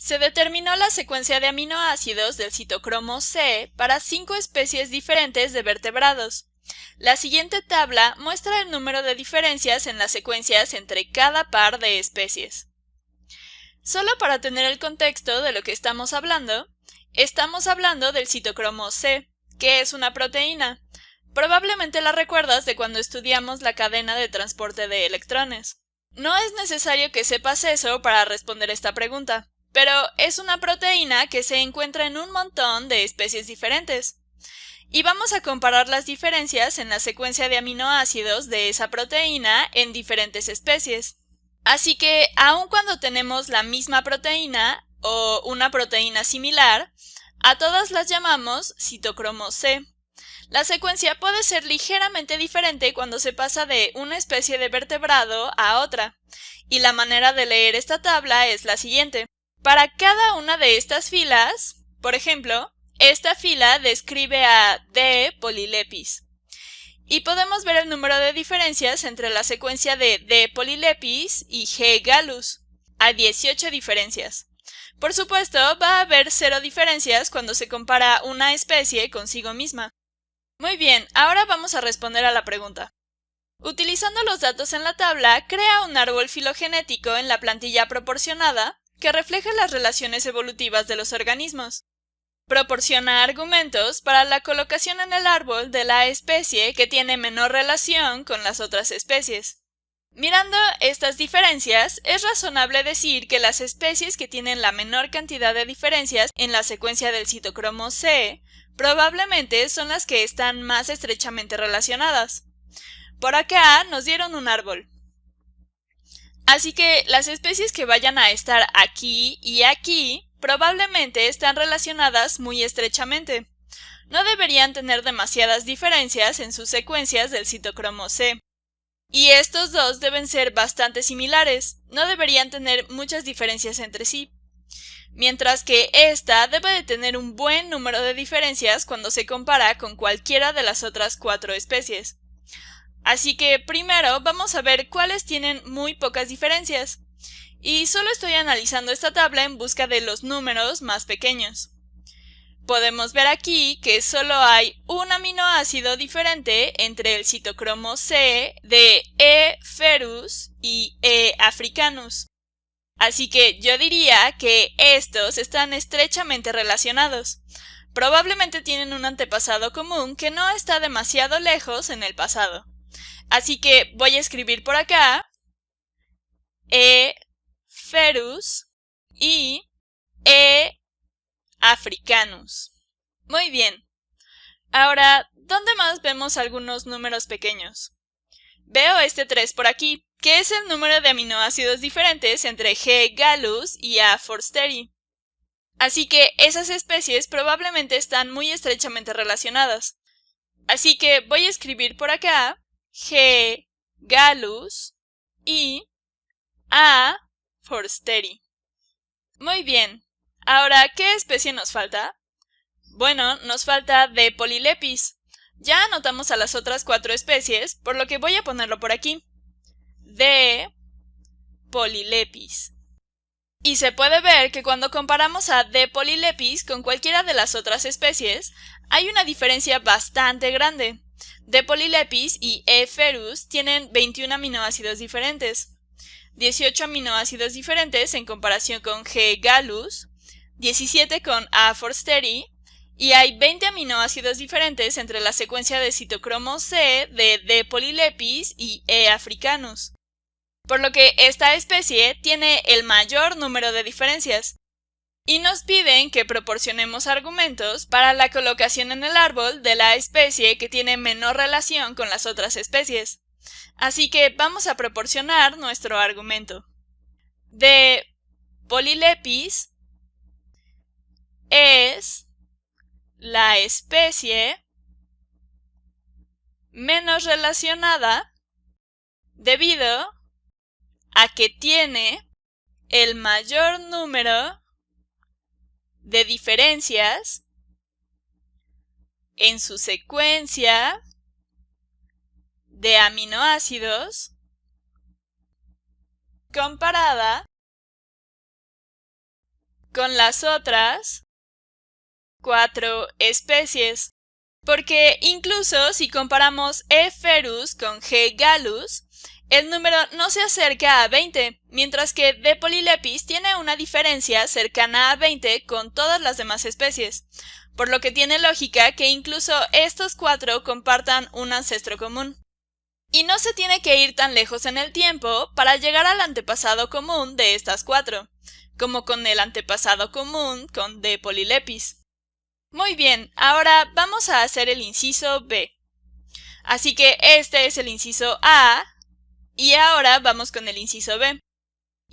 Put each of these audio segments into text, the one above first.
Se determinó la secuencia de aminoácidos del citocromo C para 5 especies diferentes de vertebrados. La siguiente tabla muestra el número de diferencias en las secuencias entre cada par de especies. Solo para tener el contexto de lo que estamos hablando del citocromo C, que es una proteína. Probablemente la recuerdas de cuando estudiamos la cadena de transporte de electrones. No es necesario que sepas eso para responder esta pregunta, pero es una proteína que se encuentra en un montón de especies diferentes. Y vamos a comparar las diferencias en la secuencia de aminoácidos de esa proteína en diferentes especies. Así que, aun cuando tenemos la misma proteína o una proteína similar, a todas las llamamos citocromo C. La secuencia puede ser ligeramente diferente cuando se pasa de una especie de vertebrado a otra, y la manera de leer esta tabla es la siguiente. Para cada una de estas filas, por ejemplo, esta fila describe a D. polylepis. Y podemos ver el número de diferencias entre la secuencia de D. polylepis y G. gallus. Hay 18 diferencias. Por supuesto, va a haber 0 diferencias cuando se compara una especie consigo misma. Muy bien, ahora vamos a responder a la pregunta. Utilizando los datos en la tabla, crea un árbol filogenético en la plantilla proporcionada que refleje las relaciones evolutivas de los organismos. Proporciona argumentos para la colocación en el árbol de la especie que tiene menor relación con las otras especies. Mirando estas diferencias, es razonable decir que las especies que tienen la menor cantidad de diferencias en la secuencia del citocromo C probablemente son las que están más estrechamente relacionadas. Por acá nos dieron un árbol. Así que las especies que vayan a estar aquí y aquí probablemente están relacionadas muy estrechamente. No deberían tener demasiadas diferencias en sus secuencias del citocromo C. Y estos dos deben ser bastante similares, no deberían tener muchas diferencias entre sí. Mientras que esta debe de tener un buen número de diferencias cuando se compara con cualquiera de las otras 4 especies. Así que primero vamos a ver cuáles tienen muy pocas diferencias. Y solo estoy analizando esta tabla en busca de los números más pequeños. Podemos ver aquí que solo hay un aminoácido diferente entre el citocromo C de E. ferus y E. africanus. Así que yo diría que estos están estrechamente relacionados. Probablemente tienen un antepasado común que no está demasiado lejos en el pasado. Así que voy a escribir por acá E. ferus y E. africanus. Muy bien. Ahora, ¿dónde más vemos algunos números pequeños? Veo este 3 por aquí, que es el número de aminoácidos diferentes entre G. gallus y A. forsteri. Así que esas especies probablemente están muy estrechamente relacionadas. Así que voy a escribir por acá G. gallus y A. forsteri. Muy bien. Ahora, ¿qué especie nos falta? Bueno, nos falta D. polylepis. Ya anotamos a las otras 4 especies, por lo que voy a ponerlo por aquí. D. polylepis. Y se puede ver que cuando comparamos a D. polylepis con cualquiera de las otras especies, hay una diferencia bastante grande. D. polylepis y E. ferus tienen 21 aminoácidos diferentes, 18 aminoácidos diferentes en comparación con G. gallus, 17 con A. forsteri, y hay 20 aminoácidos diferentes entre la secuencia de citocromo C de D. polylepis y E. africanus. Por lo que esta especie tiene el mayor número de diferencias. Y nos piden que proporcionemos argumentos para la colocación en el árbol de la especie que tiene menor relación con las otras especies. Así que vamos a proporcionar nuestro argumento. D. polylepis es la especie menos relacionada debido a que tiene el mayor número de diferencias en su secuencia de aminoácidos comparada con las otras 4 especies. Porque incluso si comparamos E. ferus con G. gallus, el número no se acerca a 20, mientras que D. polylepis tiene una diferencia cercana a 20 con todas las demás especies, por lo que tiene lógica que incluso estos 4 compartan un ancestro común. Y no se tiene que ir tan lejos en el tiempo para llegar al antepasado común de estas 4, como con el antepasado común con D. polylepis. Muy bien, ahora vamos a hacer el inciso B. Así que este es el inciso A, y ahora vamos con el inciso B.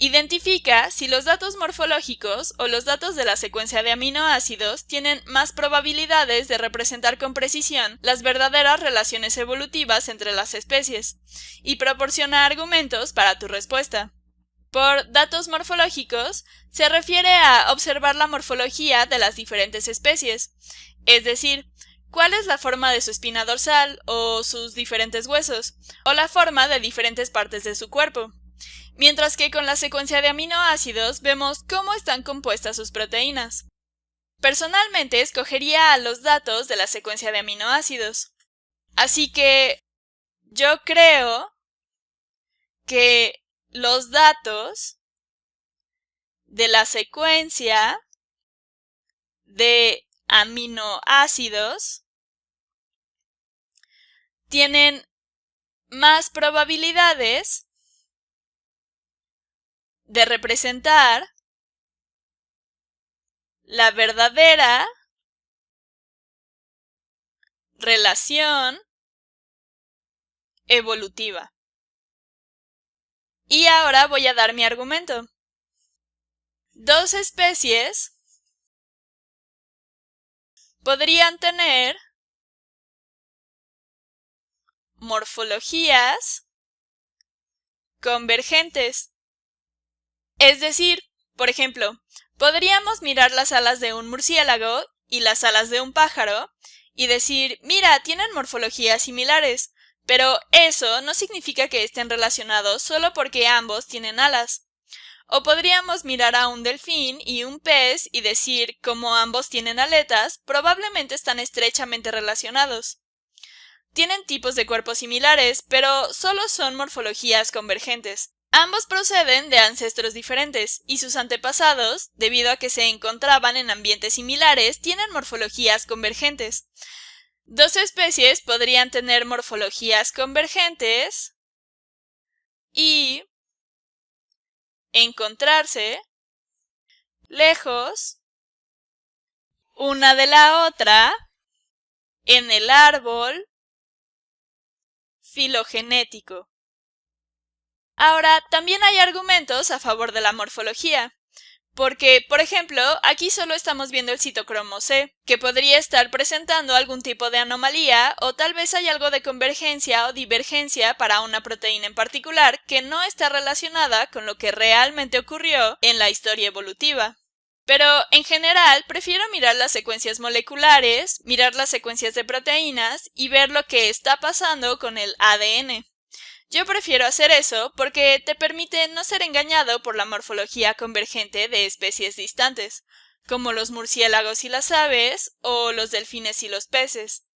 Identifica si los datos morfológicos o los datos de la secuencia de aminoácidos tienen más probabilidades de representar con precisión las verdaderas relaciones evolutivas entre las especies, y proporciona argumentos para tu respuesta. Por datos morfológicos se refiere a observar la morfología de las diferentes especies, es decir, cuál es la forma de su espina dorsal o sus diferentes huesos, o la forma de diferentes partes de su cuerpo. Mientras que con la secuencia de aminoácidos vemos cómo están compuestas sus proteínas. Personalmente escogería a los datos de la secuencia de aminoácidos. Así que yo creo que los datos de la secuencia de aminoácidos tienen más probabilidades de representar la verdadera relación evolutiva. Y ahora voy a dar mi argumento. Dos especies podrían tener morfologías convergentes. Es decir, por ejemplo, podríamos mirar las alas de un murciélago y las alas de un pájaro y decir, mira, tienen morfologías similares, pero eso no significa que estén relacionados solo porque ambos tienen alas. O podríamos mirar a un delfín y un pez y decir, como ambos tienen aletas, probablemente están estrechamente relacionados. Tienen tipos de cuerpos similares, pero solo son morfologías convergentes. Ambos proceden de ancestros diferentes, y sus antepasados, debido a que se encontraban en ambientes similares, tienen morfologías convergentes. Dos especies podrían tener morfologías convergentes y encontrarse lejos una de la otra en el árbol filogenético. Ahora, también hay argumentos a favor de la morfología, porque, por ejemplo, aquí solo estamos viendo el citocromo C, que podría estar presentando algún tipo de anomalía, o tal vez hay algo de convergencia o divergencia para una proteína en particular que no está relacionada con lo que realmente ocurrió en la historia evolutiva. Pero, en general, prefiero mirar las secuencias moleculares, mirar las secuencias de proteínas y ver lo que está pasando con el ADN. Yo prefiero hacer eso porque te permite no ser engañado por la morfología convergente de especies distantes, como los murciélagos y las aves o los delfines y los peces.